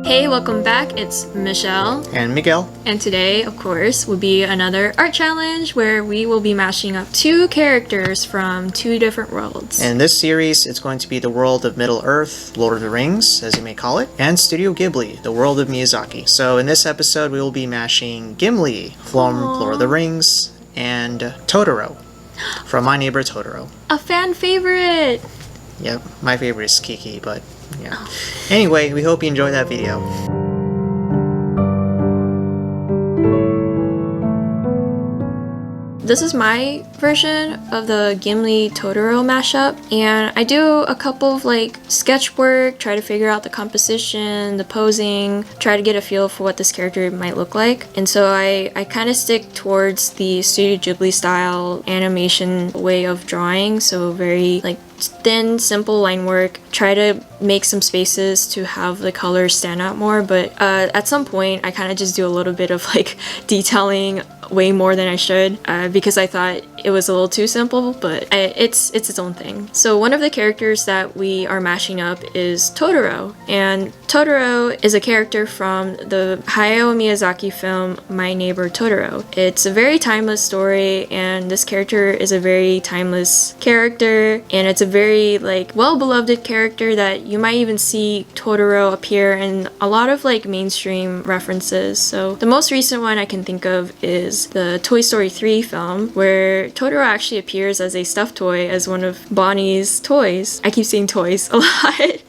Hey, welcome back. It's Michelle and Miguel. And today, of course, will be another art challenge where we will be mashing up two characters from two different worlds. In this series, it's going to be the world of Middle-earth, Lord of the Rings, as you may call it, and Studio Ghibli, the world of Miyazaki. So in this episode, we will be mashing Gimli from Lord of the Rings and Totoro from My Neighbor Totoro. A fan favorite! Yep, my favorite is Kiki, but yeah. Anyway, we hope you enjoyed that video. This is my version of the Gimli Totoro mashup, and I do a couple of sketch work, try to figure out the composition, the posing, try to get a feel for what this character might look like. And so I kind of stick towards the Studio Ghibli style animation way of drawing, so very thin, simple line work. Try to make some spaces to have the colors stand out more, but at some point I kind of just do a little bit of detailing way more than I should because I thought it was a little too simple, but it's its own thing. So one of the characters that we are mashing up is Totoro, and Totoro is a character from the Hayao Miyazaki film My Neighbor Totoro. It's a very timeless story, and this character is a very timeless character, and it's a very well-beloved character that you might even see Totoro appear in a lot of mainstream references. So the most recent one I can think of is the Toy Story 3 film, where Totoro actually appears as a stuffed toy, as one of Bonnie's toys. I keep saying toys a lot.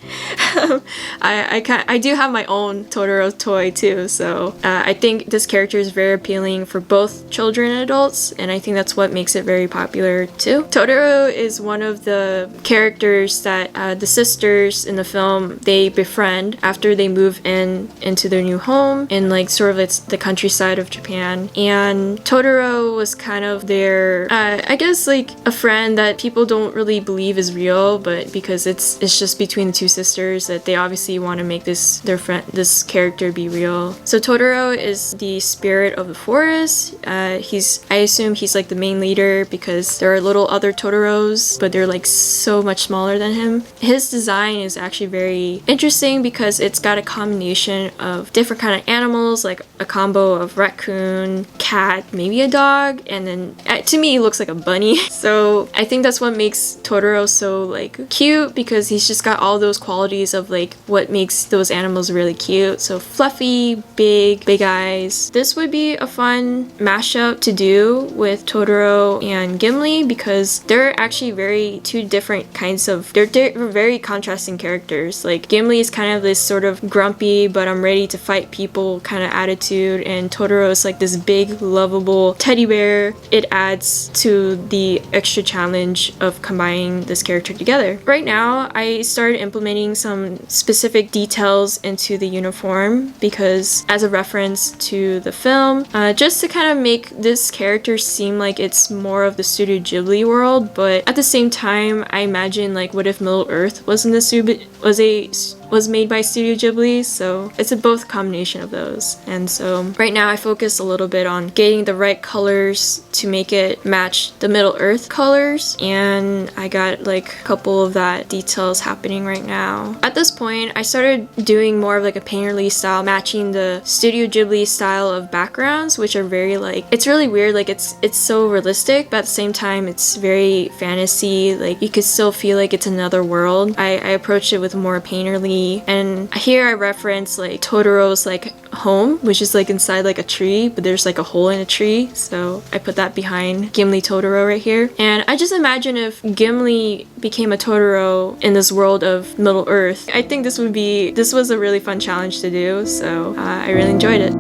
I do have my own Totoro toy too, so I think this character is very appealing for both children and adults, and I think that's what makes it very popular too. Totoro is one of the characters that the sisters in the film, they befriend after they move into their new home in it's the countryside of Japan. And Totoro was kind of their I guess a friend that people don't really believe is real, but because it's just between the two sisters that they obviously want to make this character be real. So Totoro is the spirit of the forest. I assume he's the main leader because there are little other Totoros, but they're so much smaller than him. His design is actually very interesting because it's got a combination of different kind of animals, like a combo of raccoon, cat, maybe a dog, and then to me it looks like a bunny. So I think that's what makes Totoro so cute, because he's just got all those qualities of what makes those animals really cute. So fluffy, big eyes. This would be a fun mashup to do with Totoro and Gimli because they're actually two different kinds of, they're very contrasting characters. Gimli is kind of this sort of grumpy but I'm ready to fight people kind of attitude, and Totoro is this big lovable teddy bear. It adds to the extra challenge of combining this character together. Right now I started implementing some specific details into the uniform because as a reference to the film, just to kind of make this character seem like it's more of the Studio Ghibli world, but at the same time I imagine what if Middle-earth was made by Studio Ghibli, so it's a both combination of those. And so right now I focus a little bit on getting the right colors to make it match the Middle-earth colors, and I got a couple of that details happening right now. At this point I started doing more of a painterly style, matching the Studio Ghibli style of backgrounds, which are very it's really weird, it's so realistic, but at the same time it's very fantasy, you could still feel it's another world. I approached it with more painterly, and here I reference Totoro's home, which is inside a tree, but there's a hole in a tree, so I put that behind Gimli Totoro right here. And I just imagine if Gimli became a Totoro in this world of Middle-earth, I think this was a really fun challenge to do, so I really enjoyed it.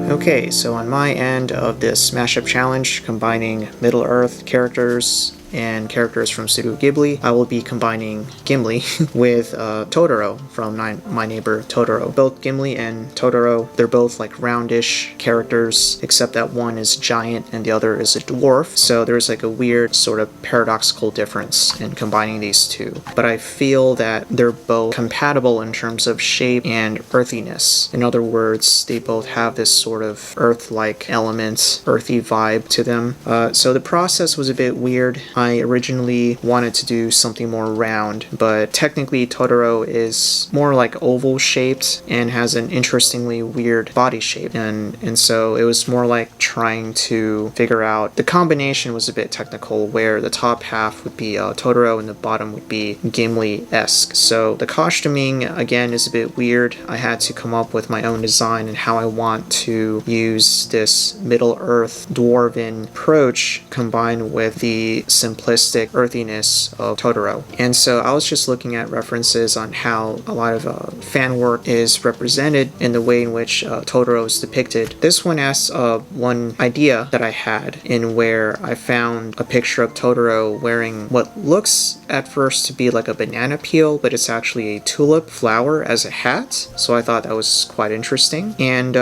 Okay, so on my end of this mashup challenge, combining Middle-earth characters and characters from Studio Ghibli, I will be combining Gimli with Totoro from My Neighbor Totoro. Both Gimli and Totoro, they're both like roundish characters, except that one is giant and the other is a dwarf. So there's like a weird sort of paradoxical difference in combining these two. But I feel that they're both compatible in terms of shape and earthiness. In other words, they both have this sort of earth-like element, earthy vibe to them. So the process was a bit weird. I originally wanted to do something more round, but technically Totoro is more like oval shaped and has an interestingly weird body shape. And so it was more like trying to figure out, the combination was a bit technical, where the top half would be Totoro and the bottom would be Gimli-esque. So the costuming, again, is a bit weird. I had to come up with my own design and how I want to use this Middle-earth dwarven approach combined with the simplistic earthiness of Totoro. And so I was just looking at references on how a lot of fan work is represented in the way in which Totoro is depicted. This one asks one idea that I had, in where I found a picture of Totoro wearing what looks at first to be like a banana peel, but it's actually a tulip flower as a hat. So I thought that was quite interesting. And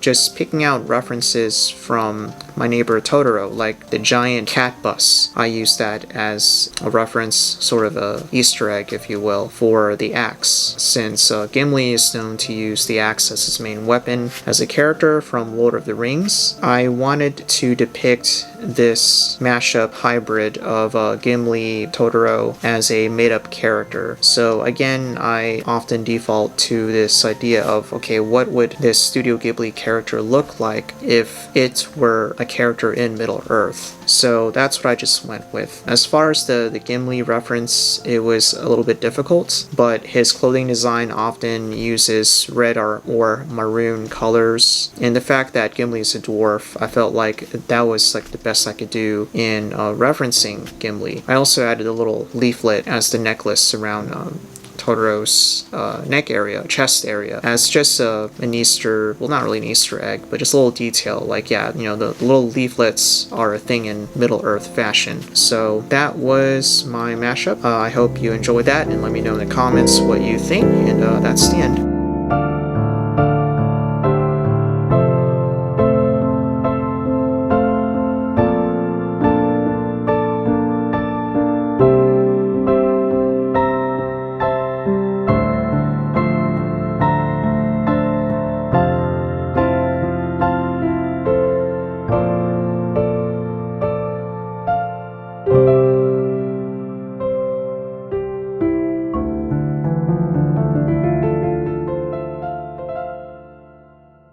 just picking out references from My Neighbor Totoro, like the giant cat bus. I used that as a reference, sort of a Easter egg, if you will, for the axe, since Gimli is known to use the axe as his main weapon as a character from Lord of the Rings. I wanted to depict this mashup hybrid of Gimli Totoro as a made-up character. So again, I often default to this idea of, okay, what would this Studio Ghibli character look like if it were a character in Middle-earth? So that's what I just went with. As far as the Gimli reference, it was a little bit difficult, but his clothing design often uses red or maroon colors. And the fact that Gimli is a dwarf, I felt like that was like the best I could do in referencing Gimli. I also added a little leaflet as the necklace around Totoro's neck area, chest area, as just an Easter, well, not really an Easter egg, but just a little detail, like, yeah, you know, the little leaflets are a thing in Middle-earth fashion. So that was my mashup. I hope you enjoyed that, and let me know in the comments what you think, and that's the end.